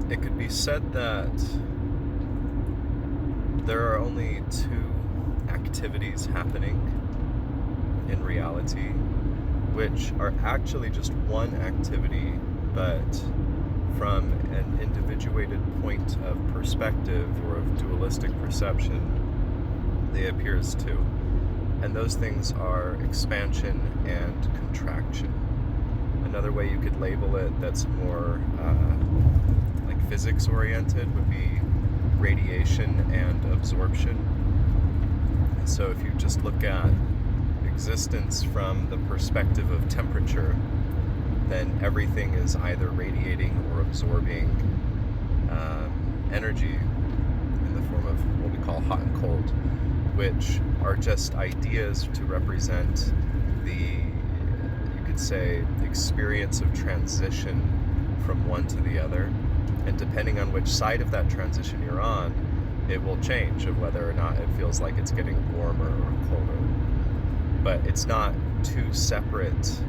it could be said that there are only two activities happening in reality, which are actually just one activity, but from an individuated point of perspective or of dualistic perception, they appear as two. And those things are expansion and contraction. Another way you could label it that's more like physics oriented would be radiation and absorption. And so if you just look at existence from the perspective of temperature, then everything is either radiating or absorbing energy in the form of what we call hot and cold, which are just ideas to represent the, you could say, experience of transition from one to the other. And depending on which side of that transition you're on, it will change of whether or not it feels like it's getting warmer or colder. But it's not two separate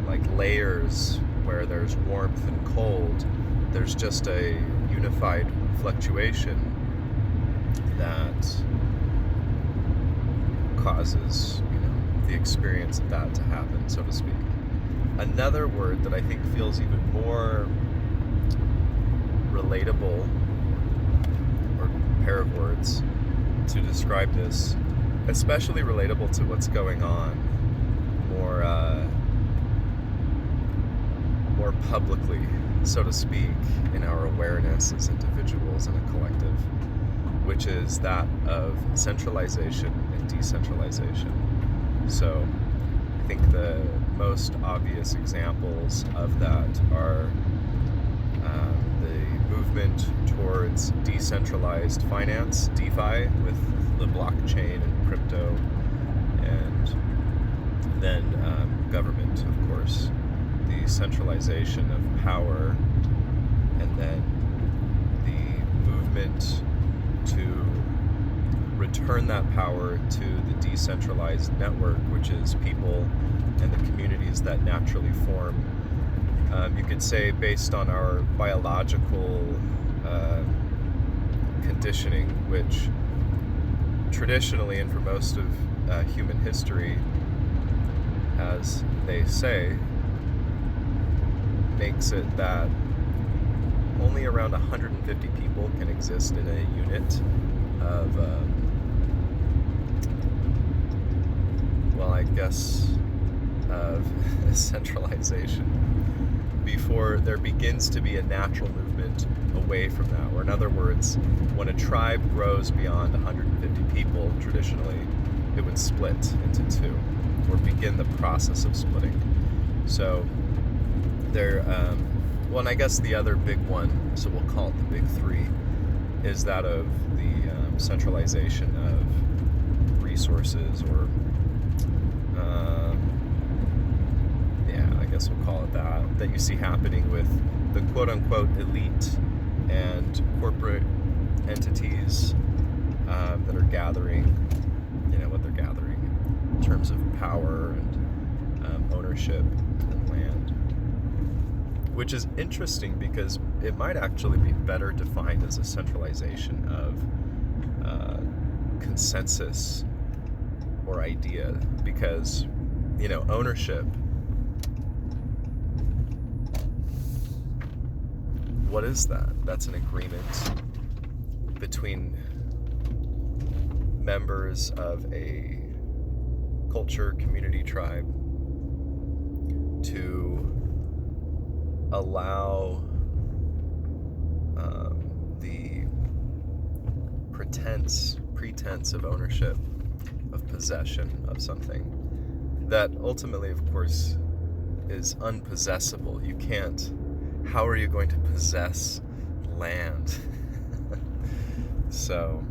like layers where there's warmth and cold. There's just a unified fluctuation that causes, the experience of that to happen, so to speak. Another word that I think feels even more relatable, or pair of words to describe this, especially relatable to what's going on more publicly, so to speak, in our awareness as individuals and a collective, which is that of centralization and decentralization. So I think the most obvious examples of that are the movement towards decentralized finance, DeFi, with the blockchain and crypto, and then government, of course, the centralization of power, and then the movement to return that power to the decentralized network, which is people and the communities that naturally form. You could say, based on our biological conditioning, which traditionally and for most of human history, as they say, makes it that only around 150 people can exist in a unit of, of centralization before there begins to be a natural movement away from that. Or in other words, when a tribe grows beyond 150 people, traditionally, it would split into two, or begin the process of splitting. So there, and I guess the other big one, so we'll call it the big three, is that of the centralization of resources, or I guess we'll call it that you see happening with the quote-unquote elite and corporate entities that are gathering, what they're gathering in terms of power and ownership and land. Which is interesting because it might actually be better defined as a centralization of consensus or idea, because ownership, what is that? That's an agreement between members of a culture, community, tribe to allow the pretense of ownership, of possession of something that ultimately, of course, is unpossessable. You can't. How are you going to possess land? So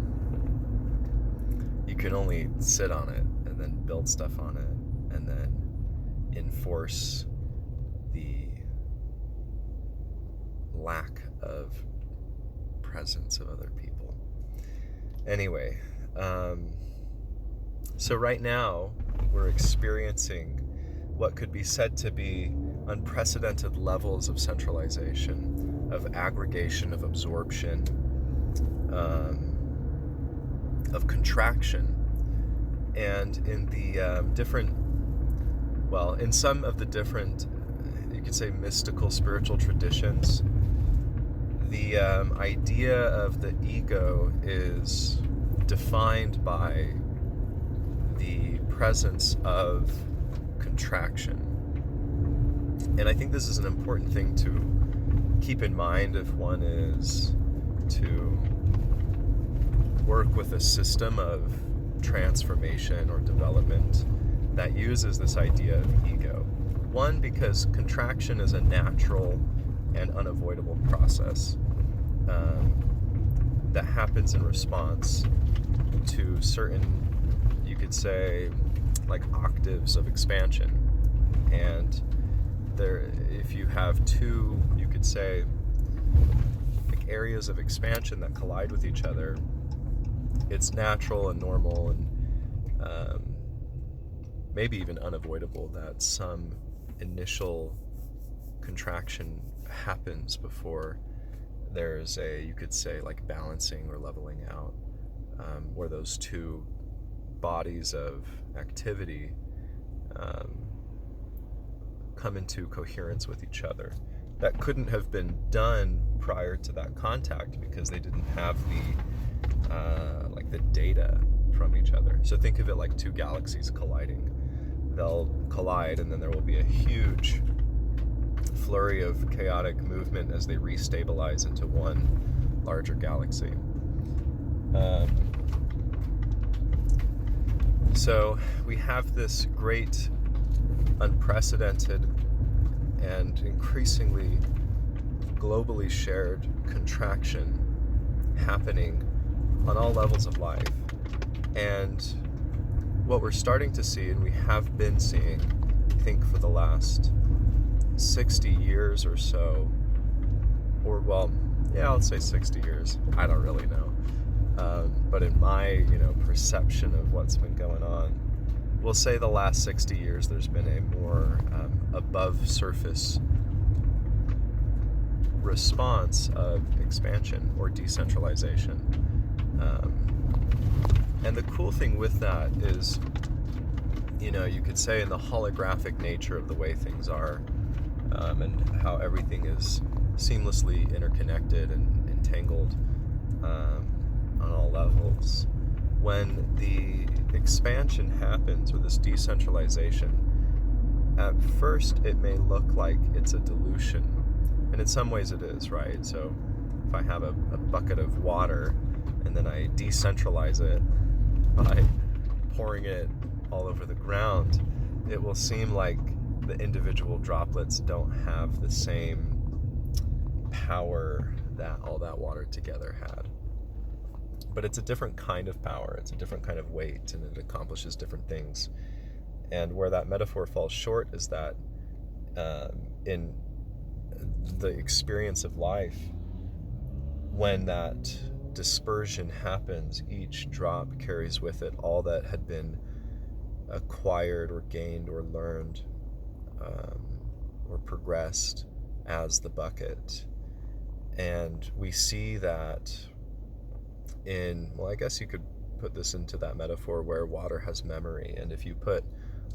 you can only sit on it and then build stuff on it and then enforce the lack of presence of other people. Anyway, so right now we're experiencing what could be said to be unprecedented levels of centralization, of aggregation, of absorption, of contraction. And in the in some of the different, you could say, mystical spiritual traditions, the idea of the ego is defined by the presence of contraction. And I think this is an important thing to keep in mind if one is to work with a system of transformation or development that uses this idea of ego. One, because contraction is a natural and unavoidable process that happens in response to certain, you could say, like octaves of expansion. And there, if you have two, you could say, like areas of expansion that collide with each other, it's natural and normal and maybe even unavoidable that some initial contraction happens before there's a, you could say, like balancing or leveling out, where those two bodies of activity come into coherence with each other. That couldn't have been done prior to that contact because they didn't have the data from each other. So think of it like two galaxies colliding. They'll collide and then there will be a huge flurry of chaotic movement as they restabilize into one larger galaxy. So we have this great, unprecedented, and increasingly globally shared contraction happening on all levels of life. And what we're starting to see, and we have been seeing, I think for the last 60 years or so, or I'll say 60 years, I don't really know. But in my, perception of what's been going on, we'll say the last 60 years there's been a more above surface response of expansion or decentralization. And the cool thing with that is, you could say in the holographic nature of the way things are, and how everything is seamlessly interconnected and entangled on all levels. When the expansion happens, or this decentralization, at first it may look like it's a dilution, and in some ways it is, right? So if I have a bucket of water and then I decentralize it by pouring it all over the ground, it will seem like the individual droplets don't have the same power that all that water together had. But it's a different kind of power, it's a different kind of weight, and it accomplishes different things. And where that metaphor falls short is that in the experience of life, when that dispersion happens, each drop carries with it all that had been acquired or gained or learned or progressed as the bucket. And we see that I guess you could put this into that metaphor where water has memory, and if you put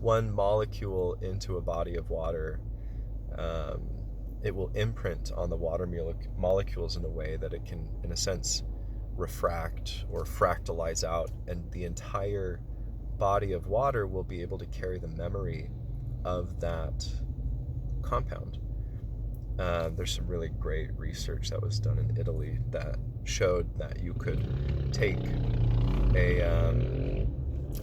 one molecule into a body of water, it will imprint on the water molecules in a way that it can, in a sense, refract or fractalize out, and the entire body of water will be able to carry the memory of that compound. There's some really great research that was done in Italy that showed that you could take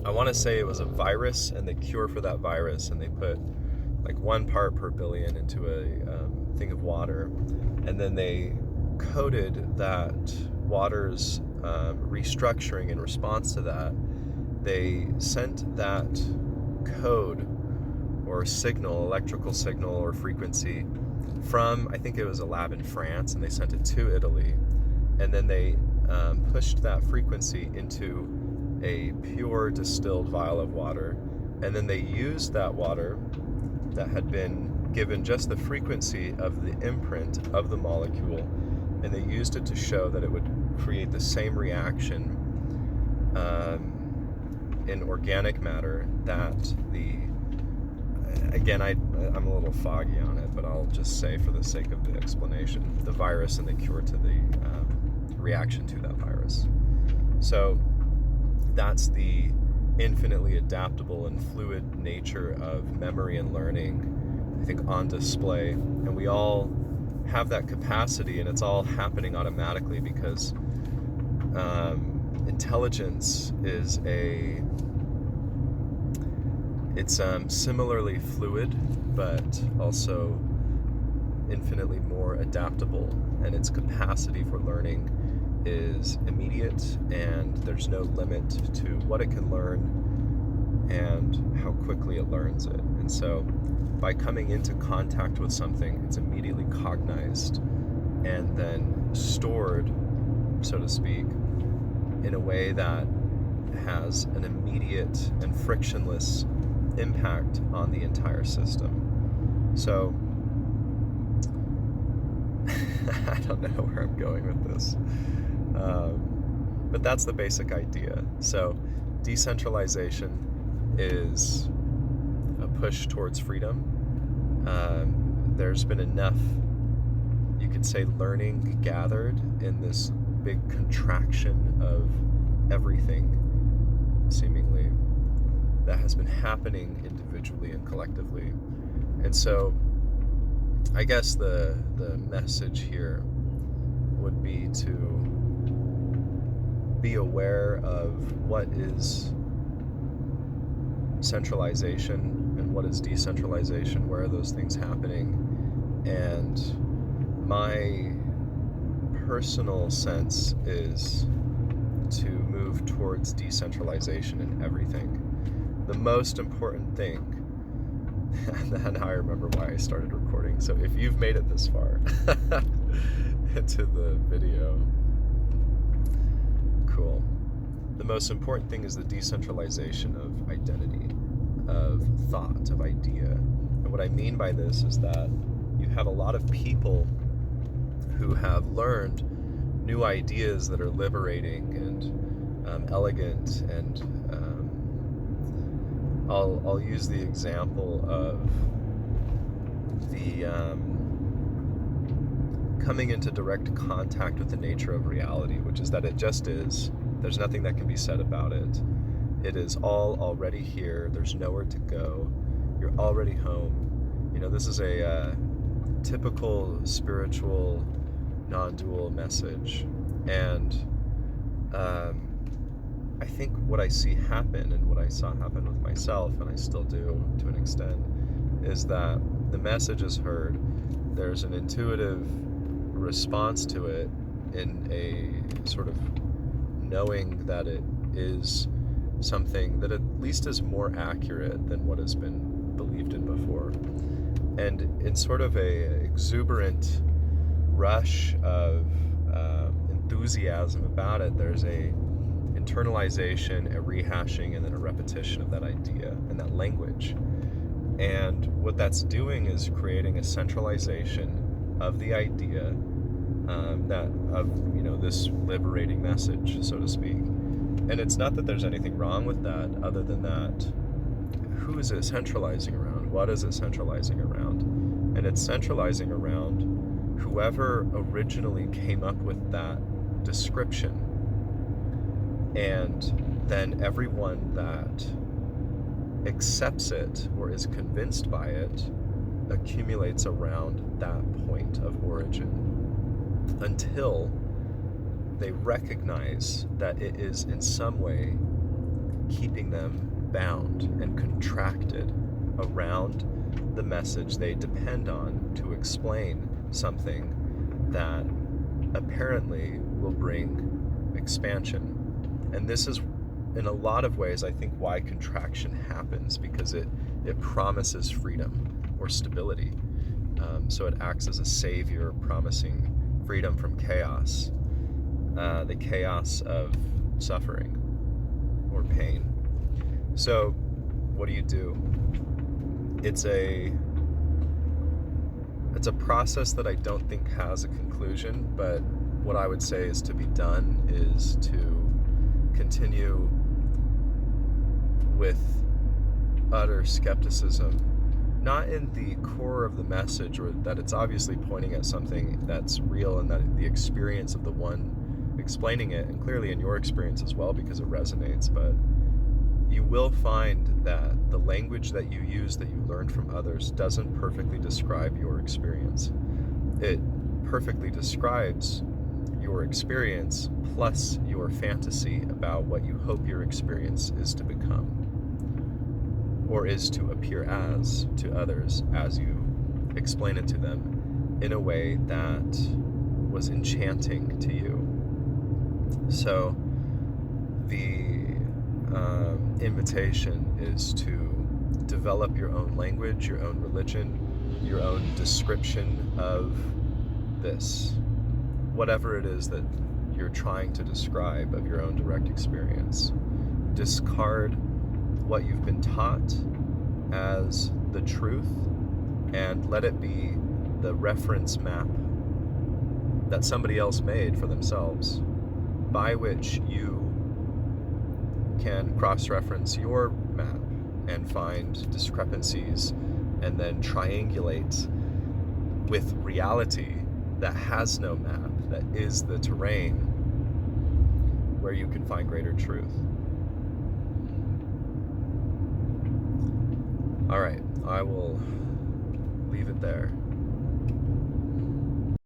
I want to say it was a virus, and the cure for that virus, and they put like 1 part per billion into a thing of water, and then they coded that water's restructuring in response to that. They sent that code or signal, electrical signal or frequency, from, I think it was a lab in France, and they sent it to Italy, and then they pushed that frequency into a pure distilled vial of water, and then they used that water that had been given just the frequency of the imprint of the molecule, and they used it to show that it would create the same reaction in organic matter that again, I'm a little foggy on it, but I'll just say for the sake of the explanation, the virus and the cure to the reaction to that virus. So that's the infinitely adaptable and fluid nature of memory and learning, I think, on display. And we all have that capacity, and it's all happening automatically because intelligence is it's similarly fluid, but also infinitely more adaptable, and its capacity for learning is immediate, and there's no limit to what it can learn and how quickly it learns it. And so by coming into contact with something, it's immediately cognized and then stored, so to speak, in a way that has an immediate and frictionless impact on the entire system. So I don't know where I'm going with this, but that's the basic idea. So decentralization is a push towards freedom. There's been enough, you could say, learning gathered in this big contraction of everything, seemingly, that has been happening individually and collectively. And so I guess the message here would be to be aware of what is centralization and what is decentralization, where are those things happening. And my personal sense is to move towards decentralization in everything. The most important thing, and I remember why I started recording, so if you've made it this far into the video, cool. The most important thing is the decentralization of identity, of thought, of idea. And what I mean by this is that you have a lot of people who have learned new ideas that are liberating and elegant, and I'll use the example of the coming into direct contact with the nature of reality, which is that it just is. There's nothing that can be said about it. It is all already here. There's nowhere to go. You're already home. You know, this is a typical spiritual non-dual message. And I think what I see happen, and what I saw happen with myself, and I still do to an extent, is that the message is heard. There's an intuitive response to it in a sort of knowing that it is something that at least is more accurate than what has been believed in before. And in sort of a exuberant rush of enthusiasm about it, there's a internalization, a rehashing, and then a repetition of that idea and that language. And what that's doing is creating a centralization of the idea this liberating message, so to speak. And it's not that there's anything wrong with that, other than that, who is it centralizing around? What is it centralizing around? And it's centralizing around whoever originally came up with that description. And then everyone that accepts it or is convinced by it accumulates around that point of origin until they recognize that it is in some way keeping them bound and contracted around the message they depend on to explain something that apparently will bring expansion. And this is, in a lot of ways, I think why contraction happens, because it promises freedom or stability. So it acts as a savior promising freedom from chaos, the chaos of suffering or pain. So what do? It's a it's a process that I don't think has a conclusion, but what I would say is to be done is to continue with utter skepticism, not in the core of the message, or that it's obviously pointing at something that's real and that the experience of the one explaining it, and clearly in your experience as well because it resonates, but you will find that the language that you use that you learned from others doesn't perfectly describe your experience. It perfectly describes your experience plus your fantasy about what you hope your experience is to become, or is to appear as to others as you explain it to them in a way that was enchanting to you. So the invitation is to develop your own language, your own religion, your own description of this, whatever it is that you're trying to describe of your own direct experience. Discard what you've been taught as the truth and let it be the reference map that somebody else made for themselves, by which you can cross-reference your map and find discrepancies and then triangulate with reality that has no map, that is the terrain where you can find greater truth. All right, I will leave it there.